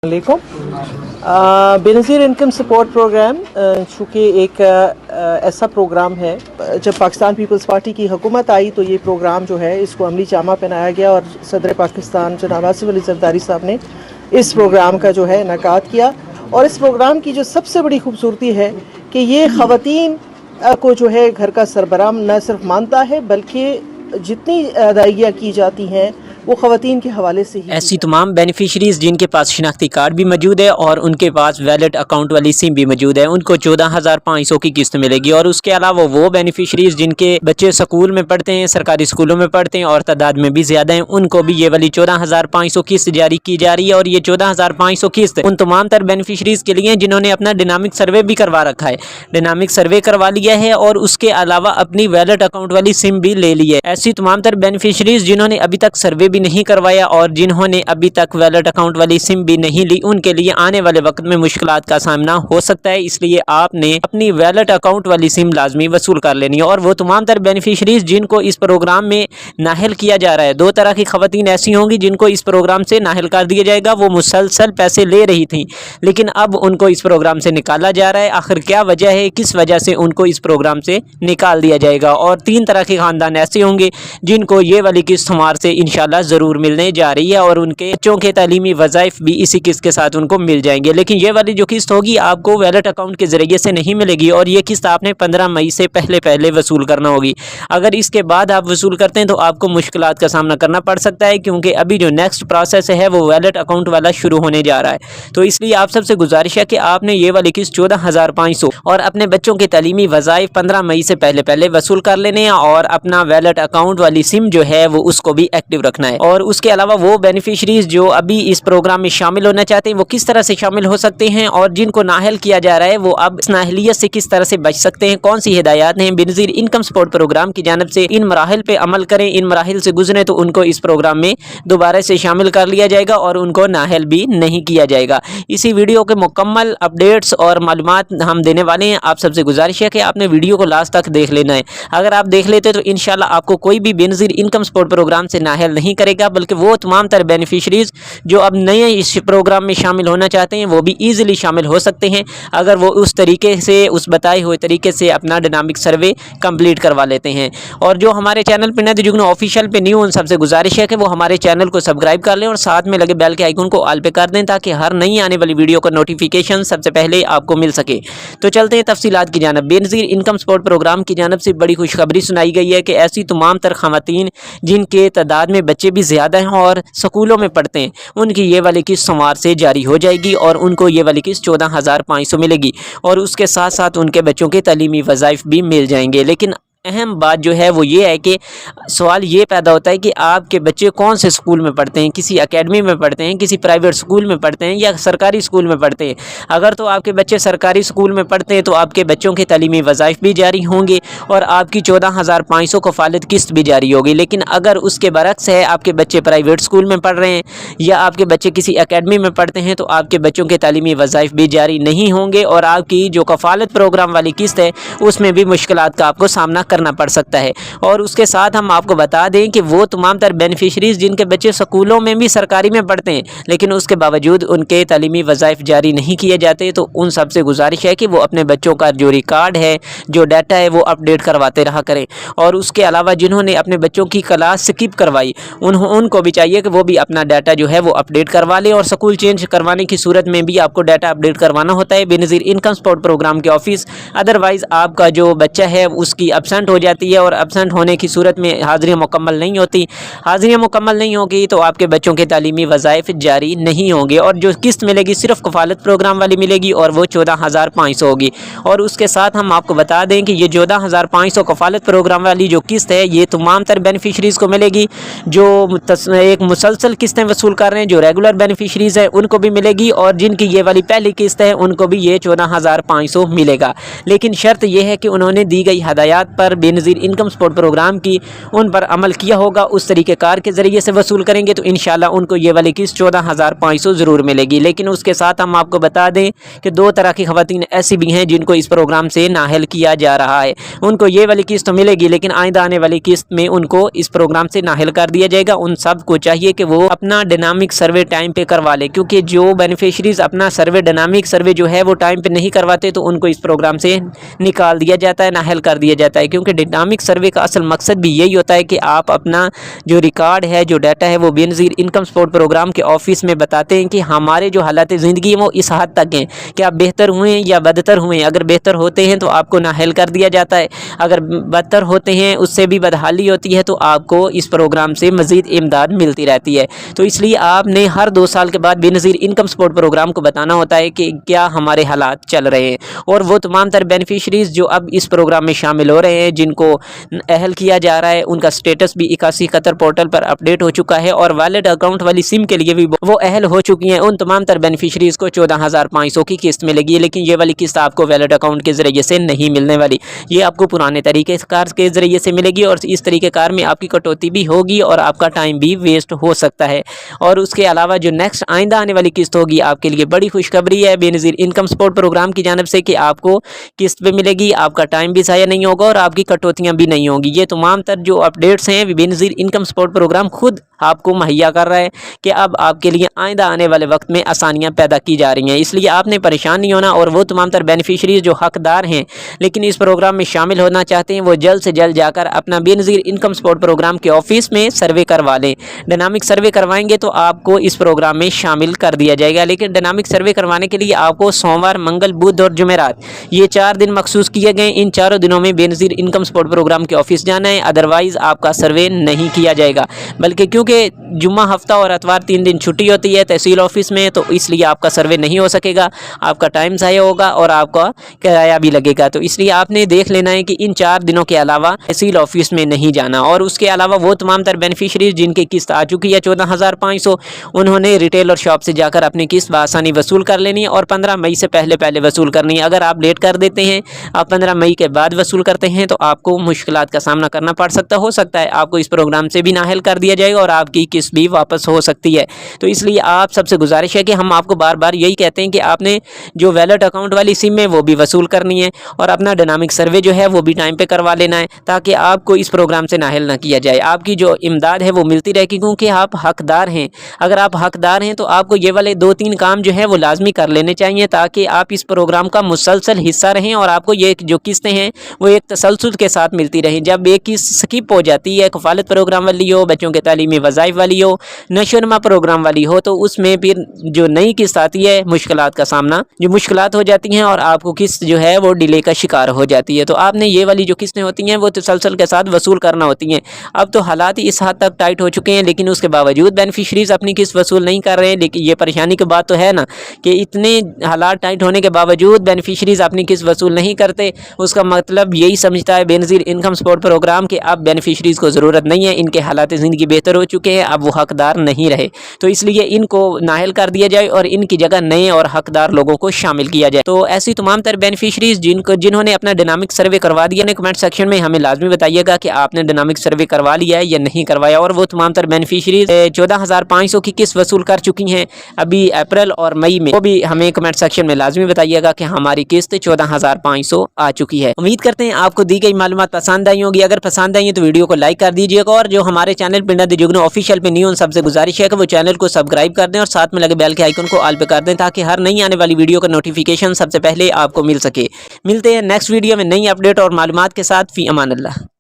वालेकुम। Benazir income support programme चूँकि एक ऐसा प्रोग्राम है, जब पाकिस्तान पीपल्स पार्टी की हुकूमत आई तो ये प्रोग्राम जो है इसको अमली जामा पहनाया गया और सदर पाकिस्तान जनाब आसिफ अली ज़रदारी साहब ने इस प्रोग्राम का जो है इनेकाद किया। और इस प्रोग्राम की जो सबसे बड़ी खूबसूरती है कि ये ख़वातीन को जो है घर का सरबराह न सिर्फ मानता है बल्कि जितनी अदायगियाँ की जाती हैं वो ख़वातीन के हवाले से ही। ऐसी तमाम बेनिफिशरीज़ जिनके पास शनाख्ती कार्ड भी मौजूद है और उनके पास वैलेट अकाउंट वाली सिम भी मौजूद है, उनको 14,500 की किस्त मिलेगी। और उसके अलावा वो बेनिफिशरीज़ जिनके बच्चे स्कूल में पढ़ते हैं, सरकारी स्कूलों में पढ़ते हैं और तादाद में भी ज़्यादा हैं, उनको भी ये वाली 14,500 किस्त जारी की जा रही है। और ये 14,500 किस्त उन तमाम तर बेनिफिशरीज़ के लिए जिन्होंने अपना डायनामिक सर्वे भी करवा रखा है, डायनामिक सर्वे करवा लिया है और उसके अलावा अपनी वैलेट अकाउंट वाली सिम भी ले ली है। ऐसी तमाम तर बेनिफिशरीज़ जिन्होंने अभी तक सर्वे भी नहीं करवाया और जिन्होंने अभी तक वैलेट अकाउंट वाली सिम भी नहीं ली, उनके लिए आने वाले वक्त में मुश्किलात का सामना हो सकता है। इसलिए आपने अपनी वैलेट अकाउंट वाली सिम लाजमी वसूल कर लेनी है। और वो तमाम तर बेनिफिशरीज जिनको इस प्रोग्राम में नाहिल किया जा रहा है, दो तरह की खवातीन ऐसी होंगी जिनको इस प्रोग्राम से नाहिल कर दिया जाएगा। वो मुसलसल पैसे ले रही थी लेकिन अब उनको इस प्रोग्राम से निकाला जा रहा है। आखिर क्या वजह है, किस वजह से उनको इस प्रोग्राम से निकाल दिया जाएगा। और तीन तरह के खानदान ऐसे होंगे जिनको ये वाली किस्त हमार से इंशाल्लाह ज़रूर मिलने जा रही है और उनके बच्चों के तालीमी वज़ाइफ भी इसी किस्त के साथ उनको मिल जाएंगे। लेकिन ये वाली जो किस्त होगी आपको वैलेट अकाउंट के ज़रिए से नहीं मिलेगी और ये किस्त आपने 15 मई से पहले वसूल करना होगी। अगर इसके बाद आप वसूल करते हैं तो आपको मुश्किलात का सामना करना पड़ सकता है, क्योंकि अभी जो नेक्स्ट प्रोसेस है वो वैलेट अकाउंट वाला शुरू होने जा रहा है। तो इसलिए आप सबसे गुजारिश है कि आपने ये वाली किस्त 14,500 और अपने बच्चों के तालीमी वज़ाइफ 15 मई से पहले वसूल कर लेने हैं और अपना वैलेट अकाउंट वाली सिम जो है वो उसको भी एक्टिव रखना है। और उसके अलावा वो बेनिफिशरीज जो अभी इस प्रोग्राम में शामिल होना चाहते हैं वो किस तरह से शामिल हो सकते हैं और जिनको नाहल किया जा रहा है वो अब इस नाहलियत से किस तरह से बच सकते हैं, कौन सी हिदायत हैं बेनज़ीर इनकम सपोर्ट प्रोग्राम की जानिब से, इन मराहिल पे अमल करें, इन मराहिल से गुजरें तो उनको इस प्रोग्राम में दोबारा से शामिल कर लिया जाएगा और उनको नाहल भी नहीं किया जाएगा। इसी वीडियो के मुकम्मल अपडेट्स और मालूमात हम देने वाले हैं। आप सबसे गुजारिश है कि आपने वीडियो को लास्ट तक देख लेना है। अगर आप देख लेते तो इंशाल्लाह आपको कोई भी बेनज़ीर इनकम सपोर्ट प्रोग्राम से नाहल नहीं करेगा, बल्कि वो तमाम तर बेनिफिशरीज जो अब नए इस प्रोग्राम में शामिल होना चाहते हैं वो भी ईजिली शामिल हो सकते हैं अगर वो उस तरीके से, उस बताए हुए तरीके से अपना डायनामिक सर्वे कंप्लीट करवा लेते हैं। और जो हमारे चैनल पर नए जुगनू ऑफिशियल पे न्यू, उन सबसे गुजारिश है कि वो हमारे चैनल को सब्सक्राइब कर लें और साथ में लगे बेल के आइकन को ऑल पे कर दें ताकि हर नई आने वाली वीडियो का नोटिफिकेशन सबसे पहले आपको मिल सके। तो चलते हैं तफसीलात की जानब। बेनज़ीर इनकम सपोर्ट प्रोग्राम की जानब से बड़ी खुशखबरी सुनाई गई है कि ऐसी तमाम तर खवातीन जिनके तादाद में बच्चे भी ज़्यादा हैं और स्कूलों में पढ़ते हैं, उनकी ये वाली किस्त सोमवार से जारी हो जाएगी और उनको ये वाली किस्त 14,500 मिलेगी और उसके साथ साथ उनके बच्चों के तालीमी वज़ाइफ भी मिल जाएंगे। लेकिन अहम बात जो है वो ये है कि सवाल ये पैदा होता है कि आपके बच्चे कौन से स्कूल में पढ़ते हैं, किसी एकेडमी में पढ़ते हैं, किसी प्राइवेट स्कूल में पढ़ते हैं या सरकारी स्कूल में पढ़ते हैं। अगर तो आपके बच्चे सरकारी स्कूल में पढ़ते हैं तो आपके बच्चों के तालीमी वज़ाइफ भी जारी होंगे और आपकी 14,500 कफ़ालत किस्त भी जारी होगी। लेकिन अगर उसके बरक्स है, आपके बच्चे प्राइवेट स्कूल में पढ़ रहे हैं या आपके बच्चे किसी एकेडमी में पढ़ते हैं, तो आपके बच्चों के तालीमी वज़ाइफ भी जारी नहीं होंगे और आपकी जो कफ़ालत प्रोग्राम वाली किस्त है उसमें भी मुश्किलात का आपको सामना करना पड़ सकता है। और उसके साथ हम आपको बता दें कि वो तमाम तर बेनिफिशरीज जिनके बच्चे स्कूलों में भी सरकारी में पढ़ते हैं लेकिन उसके बावजूद उनके तालीमी वज़ाइफ जारी नहीं किए जाते, तो उन सब से गुजारिश है कि वो अपने बच्चों का जो रिकॉर्ड है, जो डाटा है वो अपडेट करवाते रहा करें। और उसके अलावा जिन्होंने अपने बच्चों की क्लास स्किप करवाई उनको भी चाहिए कि वो भी अपना डाटा जो है वो अपडेट करवा लें। और स्कूल चेंज करवाने की सूरत में भी आपको डाटा अपडेट करवाना होता है बेनज़ीर इनकम सपोर्ट प्रोग्राम के ऑफिस। अदरवाइज़ आपका जो बच्चा है उसकी एब्सेंट हो जाती है और एब्सेंट होने की सूरत में हाज़िरियाँ मुकम्मल नहीं होती। हाज़िरियाँ मुकम्मल नहीं होगी तो आपके बच्चों के तालीमी वज़ाइफ जारी नहीं होंगे और जो किस्त मिलेगी सिर्फ कफ़ालत प्रोग्राम वाली मिलेगी और वो 14,500 होगी। और उसके साथ हम आपको बता दें कि ये 14,500 कफ़ालत प्रोग्राम वाली जो किस्त है ये तमाम तर बेनिफिशरीज़ को मिलेगी जो एक मुसलसल किस्तें वसूल कर रहे हैं, जो रेगुलर बेनिफिशरीज़ है उनको भी मिलेगी और जिनकी ये वाली पहली किस्त है उनको भी ये 14,500 मिलेगा। लेकिन शर्त यह है कि उन्होंने दी गई हदायत पर پر بے نظیر انکم سپورٹ پروگرام کی ان پر عمل کیا ہوگا اس طریقہ کار کے ذریعے سے وصول کریں گے تو انشاءاللہ ان کو یہ والی قسط 14,500 ضرور ملے گی۔ لیکن اس کے ساتھ ہم آپ کو بتا دیں کہ 2 طرح کی خواتین ایسی بھی ہیں جن کو اس پروگرام سے نااہل کیا جا رہا ہے، ان کو یہ والی قسط تو ملے گی لیکن آئندہ آنے والی قسط میں ان کو اس پروگرام سے نااہل کر دیا جائے گا۔ ان سب کو چاہیے کہ وہ اپنا ڈائنامک سروے ٹائم پہ کروا لے، کیونکہ جو بینیفیشریز اپنا سروے ڈائنامک سروے جو ہے وہ ٹائم پہ نہیں کرواتے تو ان کو اس پروگرام سے نکال دیا جاتا ہے، نااہل کر دیا جاتا ہے، کیونکہ ڈائنامک سروے کا اصل مقصد بھی یہی ہوتا ہے کہ آپ اپنا جو ریکارڈ ہے، جو ڈیٹا ہے، وہ بے نظیر انکم سپورٹ پروگرام کے آفس میں بتاتے ہیں کہ ہمارے جو حالات زندگی ہیں وہ اس حد تک ہیں کہ آپ بہتر ہوئے یا بدتر ہوئے، اگر بہتر ہوتے ہیں تو آپ کو نااہل کر دیا جاتا ہے، اگر بدتر ہوتے ہیں اس سے بھی بدحالی ہوتی ہے تو آپ کو اس پروگرام سے مزید امداد ملتی رہتی ہے۔ تو اس لیے آپ نے ہر 2 سال کے بعد بے نظیر انکم سپورٹ پروگرام کو بتانا ہوتا ہے کہ کیا ہمارے حالات چل رہے ہیں، اور وہ تمام تر بینیفیشریز جو اب اس پروگرام میں شامل ہو رہے ہیں، جن کو اہل کیا جا رہا ہے، ان کا سٹیٹس بھی 81 قطر پورٹل پر اپڈیٹ ہو چکا ہے، اور ویلڈ اکاؤنٹ والی سم کے لیے بھی وہ اہل ہو چکی ہیں۔ ان تمام تر بینیفیشریز کو 14,500 کی قسط ملے گی، لیکن یہ والی قسط آپ کو ویلڈ اکاؤنٹ کے ذریعے سے نہیں ملنے والی، یہ آپ کو پرانے طریقے کار کے ذریعے سے ملے گی، اور اس طریقے کار میں آپ کی کٹوتی بھی ہوگی اور آپ کا ٹائم بھی ویسٹ ہو سکتا ہے۔ اور اس کے علاوہ جو نیکسٹ آئندہ آنے والی قسط ہوگی آپ کے لیے بڑی خوشخبری ہے بے نظیر انکم سپورٹ پروگرام کی جانب سے کہ آپ کو قسط پہ ملے گی، آپ کا ٹائم بھی ضائع نہیں ہوگا اور آپ کی کٹوتیاں بھی نہیں ہوں گی۔ یہ تمام تر جو اپڈیٹس ہیں بے نظیر انکم سپورٹ پروگرام خود آپ کو مہیا کر رہا ہے کہ اب آپ کے لیے آئندہ آنے والے وقت میں آسانیاں پیدا کی جا رہی ہیں، اس لیے آپ نے پریشان نہیں ہونا، اور وہ تمام تر بینیفیشریز جو حقدار ہیں لیکن اس پروگرام میں شامل ہونا چاہتے ہیں وہ جلد سے جلد جا کر اپنا بے نظیر انکم سپورٹ پروگرام کے آفس میں سروے کروا لیں۔ ڈائنامک سروے کروائیں گے تو آپ کو اس پروگرام میں شامل کر دیا جائے گا، لیکن ڈائنامک سروے کروانے کے لیے آپ کو سوموار، منگل، بدھ اور جمعرات یہ 4 دن مخصوص کیے گئے، ان چاروں دنوں میں بے نظیر انکم سپورٹ پروگرام کے آفس جانا ہے، ادروائز آپ کا سروے نہیں کیا جائے گا، بلکہ کیونکہ جمعہ، ہفتہ اور اتوار 3 دن چھٹی ہوتی ہے تحصیل آفس میں، تو اس لیے آپ کا سروے نہیں ہو سکے گا، آپ کا ٹائم ضائع ہوگا اور آپ کا کرایہ بھی لگے گا۔ تو اس لیے آپ نے دیکھ لینا ہے کہ ان 4 دنوں کے علاوہ تحصیل آفس میں نہیں جانا، اور اس کے علاوہ وہ تمام تر بینیفیشریز جن کی قسط آ چکی ہے 14,500، انہوں نے ریٹیل اور شاپ سے جا کر اپنی قسط بآسانی وصول کر لینی ہے، اور 15 مئی سے پہلے وصول کرنی ہے۔ اگر آپ لیٹ کر دیتے ہیں، آپ 15 مئی کے بعد وصول کرتے ہیں تو آپ کو مشکلات کا سامنا کرنا پڑ سکتا ہے آپ کو اس پروگرام سے بھی نااہل کر دیا جائے گا اور آپ کی قسط بھی واپس ہو سکتی ہے۔ تو اس لیے آپ سب سے گزارش ہے کہ ہم آپ کو بار بار یہی کہتے ہیں کہ آپ نے جو ویلٹ اکاؤنٹ والی سم ہے وہ بھی وصول کرنی ہے، اور اپنا ڈائنامک سروے جو ہے وہ بھی ٹائم پہ کروا لینا ہے، تاکہ آپ کو اس پروگرام سے نااہل نہ کیا جائے، آپ کی جو امداد ہے وہ ملتی رہے گی، کیونکہ آپ حقدار ہیں۔ اگر آپ حقدار ہیں تو آپ کو یہ والے 2-3 کام جو ہے وہ لازمی کر لینے چاہیے، تاکہ آپ اس پروگرام کا مسلسل حصہ رہیں اور آپ کو یہ جو قسطیں ہیں وہ ایک تسلسل کے ساتھ ملتی رہیں۔ جب ایک قسط سکپ ہو جاتی ہے، کفالت پروگرام والی ہو، بچوں کے تعلیمی وظائف والی ہو، نشو و نما پروگرام والی ہو، تو اس میں پھر جو نئی قسط آتی ہے مشکلات کا سامنا، جو مشکلات ہو جاتی ہیں اور آپ کو قسط جو ہے وہ ڈیلے کا شکار ہو جاتی ہے۔ تو آپ نے یہ والی جو قسطیں ہوتی ہیں وہ تسلسل کے ساتھ وصول کرنا ہوتی ہیں۔ اب تو حالات اس حد تک ٹائٹ ہو چکے ہیں، لیکن اس کے باوجود بینیفیشریز اپنی قسط وصول نہیں کر رہے ہیں، لیکن یہ پریشانی کی بات تو ہے نا کہ اتنے حالات ٹائٹ ہونے کے باوجود بینیفیشریز اپنی قسط وصول نہیں کرتے، اس کا مطلب یہی سمجھتا ہے بے نظیر انکم سپورٹ پروگرام کہ اب بینیفیشریز کو ضرورت نہیں ہے، ان کے حالات زندگی بہتر ہو چکے ہیں، اب وہ حقدار نہیں رہے، تو اس لیے ان کو نااہل کر دیا جائے اور ان کی جگہ نئے اور حقدار لوگوں کو شامل کیا جائے۔ تو ایسی تمام تر بینیفیشریز جنہوں نے اپنا ڈائنامک سروے کروا دیا ہے، کمنٹ سیکشن میں ہمیں لازمی بتائیے گا کہ آپ نے ڈائنامک سروے کروا لیا ہے یا نہیں کروایا، اور وہ تمام تر بینیفیشریز 14,500 کی قسط وصول کر چکی ہیں ابھی اپریل اور مئی میں، وہ بھی ہمیں کمنٹ سیکشن میں لازمی بتائیے گا کہ ہماری قسط 14,500 آ چکی ہے۔ امید کرتے ہیں آپ کو دی گئی معلومات پسند آئی ہوگی، اگر پسند آئی ہیں تو ویڈیو کو لائک کر دیجیے گا، اور جو ہمارے چینل پنڈا دی جگنو آفیشیل پہ نیو، ان سب سے گزارش ہے کہ وہ چینل کو سبسکرائب کر دیں اور ساتھ میں لگے بیل کے آئیکن کو آل پہ کر دیں، تاکہ ہر نئی آنے والی ویڈیو کا نوٹیفیکیشن سب سے پہلے آپ کو مل سکے۔ ملتے ہیں نیکسٹ ویڈیو میں نئی اپڈیٹ اور معلومات کے ساتھ، فی امان اللہ۔